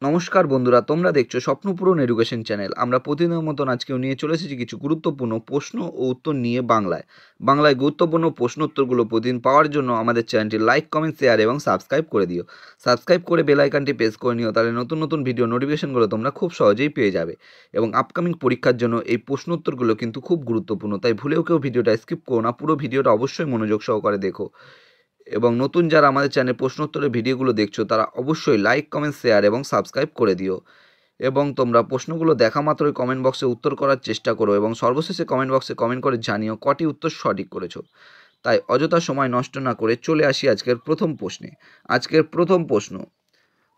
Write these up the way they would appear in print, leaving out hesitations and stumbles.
নমস্কার বন্ধুরা, তোমরা দেখছো স্বপ্নপূরণ এডুকেশন চ্যানেল। আমরা প্রতিদিনের মতন আজকেও নিয়ে চলে এসেছি কিছু গুরুত্বপূর্ণ প্রশ্ন ও উত্তর নিয়ে বাংলায় গুরুত্বপূর্ণ প্রশ্ন উত্তরগুলো প্রতিদিন পাওয়ার জন্য আমাদের চ্যানেলটি লাইক, কমেন্ট, শেয়ার এবং সাবস্ক্রাইব করে দিও। সাবস্ক্রাইব করে বেল আইকনটি প্রেস করে নিও, তাহলে নতুন নতুন ভিডিও নোটিফিকেশনগুলো তোমরা খুব সহজেই পেয়ে যাবে। এবং আপকামিং পরীক্ষার জন্য এই প্রশ্ন উত্তরগুলো কিন্তু খুব গুরুত্বপূর্ণ, তাই ভুলেও কেউ ভিডিওটা স্কিপ করো না, পুরো ভিডিওটা অবশ্যই মনোযোগ সহকারে দেখো। এবং নতুন যারা আমাদের চ্যানেলে প্রশ্ন উত্তরের ভিডিওগুলো দেখছো তারা অবশ্যই লাইক, কমেন্ট, শেয়ার এবং সাবস্ক্রাইব করে দিও। এবং তোমরা প্রশ্নগুলো দেখা মাত্রই কমেন্ট বক্সে উত্তর করার চেষ্টা করো এবং সর্বশেষে কমেন্ট বক্সে কমেন্ট করে জানিও কটি উত্তর সঠিক করেছো। তাই অযথা সময় নষ্ট না করে চলে আসি আজকের প্রথম প্রশ্নে। আজকের প্রথম প্রশ্ন,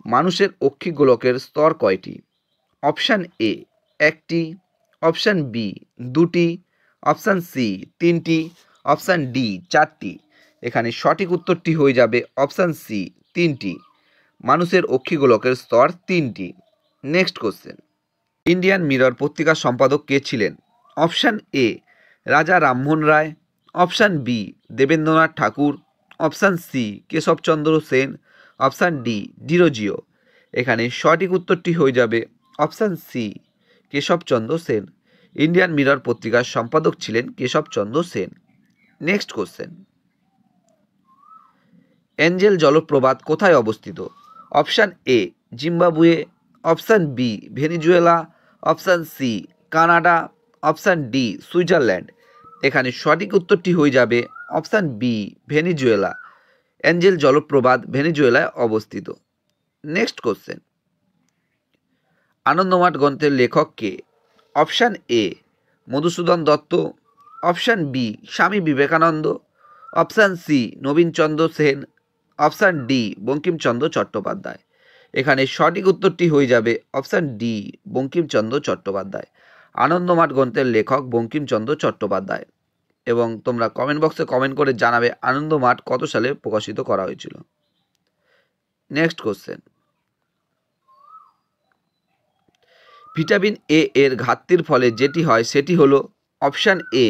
মানুষের অক্ষি গোলকের স্তর কয়টি? অপশান এ একটি, অপশান বি দুটি, অপশান সি তিনটি, অপশান ডি চারটি। এখানে সঠিক উত্তরটি হয়ে যাবে অপশান সি তিনটি। মানুষের অক্ষিগোলকের স্তর তিনটি। নেক্সট কোশ্চেন, ইন্ডিয়ান মিরর পত্রিকার সম্পাদক কে ছিলেন? Option A Raja Rammohan Roy, option B Debendranath Tagore, option C Keshabchandra Sen, option D Derozio. এখানে সঠিক উত্তরটি হয়ে যাবে option C Keshabchandra Sen. Indian Mirror পত্রিকার সম্পাদক ছিলেন Keshabchandra Sen. Next question, Angel জলপ্রপাত কোথায় অবস্থিত? Option A Zimbabwe, option B Venezuela, option C Canada, option D Switzerland. এখানে সঠিক উত্তরটি হয়ে যাবে অপশান বি ভেনিজুয়েলা। অ্যাঞ্জেল জলপ্রপাত ভেনিজুয়েলায় অবস্থিত। নেক্সট কোশ্চেন, আনন্দমাঠ গ্রন্থের লেখক কে? Option A Madhusudan Dutta, option B Swami Vivekananda, option C Nabinchandra Sen, option D Bankimchandra Chattopadhyay. এখানে সঠিক উত্তরটি হয়ে যাবে অপশান ডি বঙ্কিমচন্দ্র চট্টোপাধ্যায়। আনন্দমাঠ গ্রন্থের লেখক বঙ্কিমচন্দ্র চট্টোপাধ্যায়। এবং তোমরা কমেন্ট বক্সে কমেন্ট করে জানাবে আনন্দমাঠ কত সালে প্রকাশিত করা হয়েছিল। নেক্সট কোশ্চেন, ভিটামিন এ এর ঘাটতির ফলে যেটি হয় সেটি হলো অপশান এ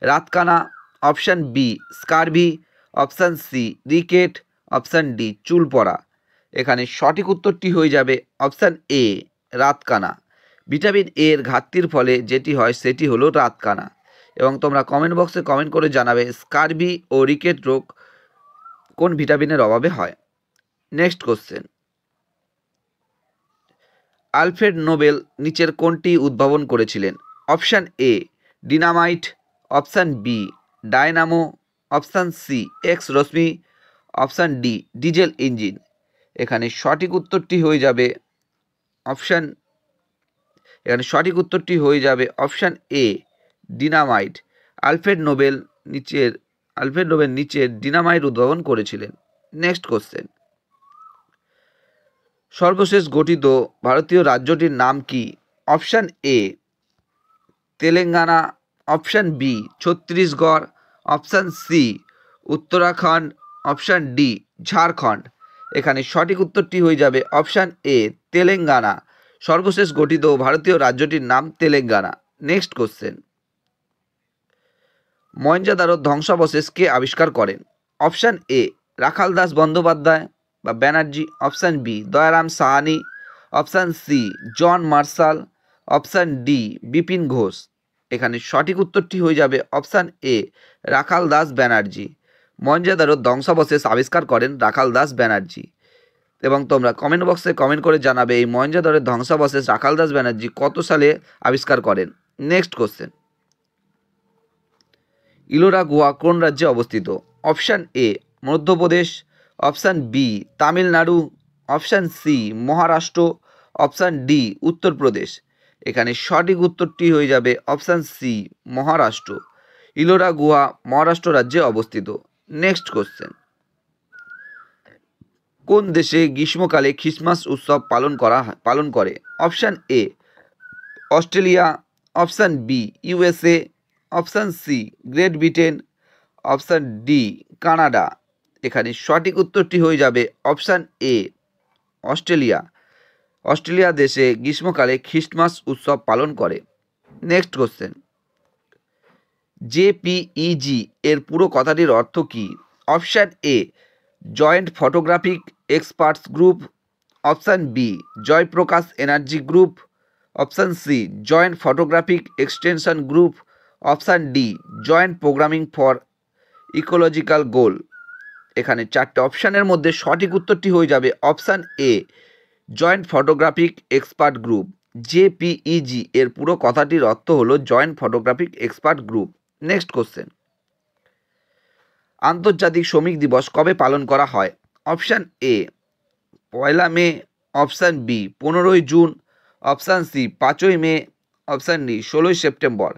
রাতকানা, option B scurvy, option C ricket, option D চুল পড়া। এখানে সঠিক উত্তরটি হয়ে যাবে অপশান এ রাতকানা। ভিটামিন এ এর ঘাটতির ফলে যেটি হয় সেটি হলো রাতকানা। এবং তোমরা কমেন্ট বক্সে কমেন্ট করে জানাবে স্কারভি ও রিকেট রোগ কোন ভিটামিনের অভাবে হয়। নেক্সট কোশ্চেন, আলফ্রেড নোবেল নিচের কোনটি উদ্ভাবন করেছিলেন? Option A dynamite, option B dynamo, option C X রশ্মি, অপশান ডি ডিজেল ইঞ্জিন। এখানে সঠিক উত্তরটি হয়ে যাবে option A dynamite. Alfred Nobel নিচের ডিনামাইট উদ্ভাবন করেছিলেন। নেক্সট কোশ্চেন, সর্বশেষ গঠিত ভারতীয় রাজ্যটির নাম কি? Option A Telangana, option B Chhattisgarh, option C Uttarakhand, option D Jharkhand. এখানে সঠিক উত্তরটি হয়ে যাবে অপশান এ তেলেঙ্গানা। সর্বশেষ গঠিত ভারতীয় রাজ্যটির নাম তেলেঙ্গানা। নেক্সট কোশ্চেন, মহেঞ্জোদারোর ধ্বংসাবশেষ কে আবিষ্কার করেন? অপশান এ রাখাল দাস বন্দ্যোপাধ্যায় বা Banerjee, option B Dayaram Sahni, option C John Marshall, option D Bipin Ghosh. এখানে সঠিক উত্তরটি হয়ে যাবে অপশান এ রাখাল দাস ব্যানার্জি। মহেঞ্জোদারোর ধ্বংসাবশেষ আবিষ্কার করেন রাখাল দাস ব্যানার্জি। এবং তোমরা কমেন্ট বক্সে কমেন্ট করে জানাবে এই মহেঞ্জোদারোর ধ্বংসাবশেষ রাখাল দাস ব্যানার্জি কত সালে আবিষ্কার করেন। নেক্সট কোশ্চেন, ইলোরা গুহা কোন রাজ্যে অবস্থিত? অপশান এ Madhya Pradesh, option B Tamil Nadu, option C Maharashtra, option D Uttar Pradesh. এখানে সঠিক উত্তরটি হয়ে যাবে অপশান সি মহারাষ্ট্র। ইলোরা গুহা মহারাষ্ট্র রাজ্যে অবস্থিত। নেক্সট কোশ্চেন, কোন দেশে গ্রীষ্মকালে খ্রিসমাস উৎসব পালন করে? Option A Australia, option B USA, option C Great Britain, option D Canada. এখানে সঠিক উত্তরটি হয়ে যাবে অপশান এ অস্ট্রেলিয়া। অস্ট্রেলিয়া দেশে গ্রীষ্মকালে খ্রিস্টমাস উৎসব পালন করে। নেক্সট কোশ্চেন, জেপিইজি এর পুরো কথাটির অর্থ কী? Option A joint photographic experts group, option B Jayprakash energy group, option C joint photographic extension group, option D joint programming for ecological goal. এখানে চারটে অপশানের মধ্যে সঠিক উত্তরটি হয়ে যাবে option A joint photographic expert group. JPEG এর পুরো কথাটির অর্থ হলো joint photographic expert group. Next question, আন্তর্জাতিক শ্রমিক দিবস কবে পালন করা হয়? Option A 1 May, option B 15 June, option C 5 May, option D 16 September.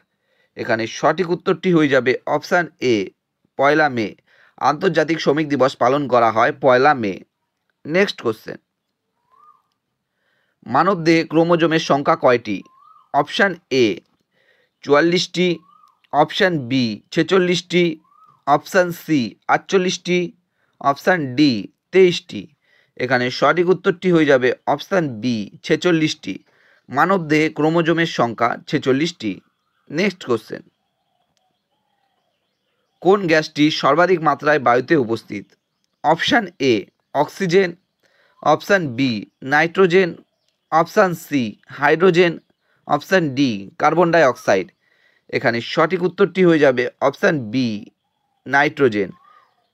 এখানে সঠিক উত্তরটি হয়ে যাবে অপশান এ 1 মে। আন্তর্জাতিক শ্রমিক দিবস পালন করা হয় 1 মে। নেক্সট কোশ্চেন, মানবদেহে ক্রোমোজোমের সংখ্যা কয়টি? অপশান এ 44টি, অপশান বি 46টি, অপশান সি 48টি, অপশান ডি 23টি। এখানে সঠিক উত্তরটি হয়ে যাবে অপশান বি 46টি। মানবদেহে ক্রোমোজোমের সংখ্যা 46টি। নেক্সট কোশ্চেন, কোন গ্যাসটি সর্বাধিক মাত্রায় বায়ুতে উপস্থিত? Option A oxygen, option B nitrogen, option C hydrogen, option D carbon dioxide. এখানে সঠিক উত্তরটি হয়ে যাবে অপশান বি নাইট্রোজেন।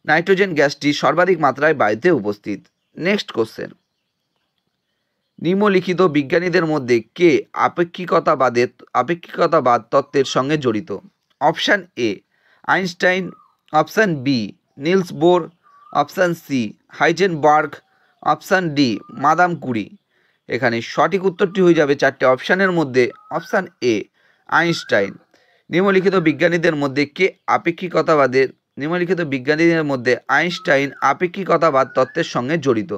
নাইট্রোজেন গ্যাসটি সর্বাধিক মাত্রায় বায়ুতে উপস্থিত। নেক্সট কোশ্চেন, নিম্নলিখিত বিজ্ঞানীদের মধ্যে কে আপেক্ষিকতাবাদ তত্ত্বের সঙ্গে জড়িত? Option A Einstein, option B Niels Bohr, option C Heisenberg, option D Madame Curie. এখানে সঠিক উত্তরটি হয়ে যাবে চারটে অপশানের মধ্যে অপশান এ আইনস্টাইন। নিম্নলিখিত বিজ্ঞানীদের মধ্যে আইনস্টাইন আপেক্ষিকতাবাদ তত্ত্বের সঙ্গে জড়িত।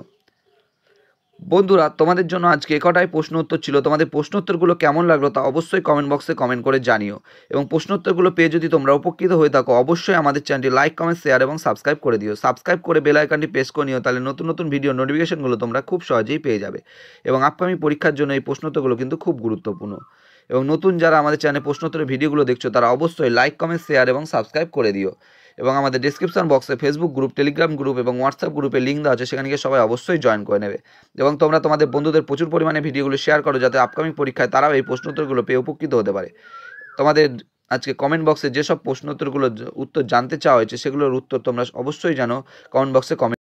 বন্ধুরা, তোমাদের জন্য আজকে কটাই প্রশ্ন উত্তর ছিল। তোমাদের প্রশ্ন উত্তরগুলো কেমন লাগলো তা অবশ্যই কমেন্ট বক্সে কমেন্ট করে জানিও, এবং প্রশ্ন উত্তরগুলো পেয়ে যদি তোমরা উপকৃত হয়ে থাকো অবশ্যই আমাদের চ্যানেলটি লাইক, কমেন্ট, শেয়ার এবং সাবস্ক্রাইব করে দিও। সাবস্ক্রাইব করে বেল আইকনটি প্রেস করে নিও, তাহলে নতুন নতুন ভিডিও নোটিফিকেশনগুলো তোমরা খুব সহজেই পেয়ে যাবে। এবং আপকামিং পরীক্ষার জন্য এই প্রশ্ন উত্তরগুলো কিন্তু খুব গুরুত্বপূর্ণ। এবং নতুন যারা আমাদের চ্যানেলে প্রশ্ন উত্তরের ভিডিওগুলো দেখছো তারা অবশ্যই লাইক, কমেন্ট, শেয়ার এবং সাবস্ক্রাইব করে দিও। এবং আমাদের ডিসক্রিপশন বক্সে ফেসবুক গ্রুপ, টেলিগ্রাম গ্রুপ এবং হোয়াটসঅ্যাপ গ্রুপে লিঙ্ক দেওয়া আছে, সেখানে গিয়ে সবাই অবশ্যই জয়েন করে নেবে। এবং তোমরা তোমাদের বন্ধুদের প্রচুর পরিমাণে ভিডিওগুলো শেয়ার করো, যাতে আপকামিং পরীক্ষায় তারাও এই প্রশ্ন উত্তরগুলো পেয়ে উপকৃত হতে পারে। তোমাদের আজকে কমেন্ট বক্সে যেসব প্রশ্ন উত্তরগুলো উত্তর জানতে চাওয়া হয়েছে সেগুলোর উত্তর তোমরা অবশ্যই জানো কমেন্ট বক্সে কমেন্ট